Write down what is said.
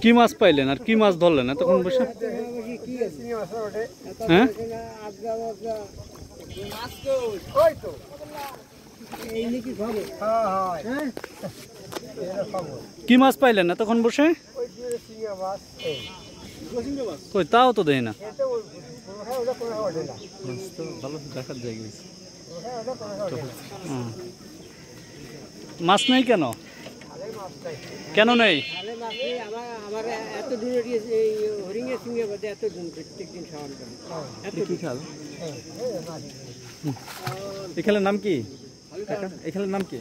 কি মাছ পাইলেন আর কি মাছ ধরলেন এতক্ষণ বসে? হ্যাঁ, কি মাছ পাইলেন এতক্ষণ বসে? কই তাও তো দেয় না। ভালো দেখার জায়গা মাছ নেই কেন? কেন নেই? এখানের নাম কি? এখানের নাম কি?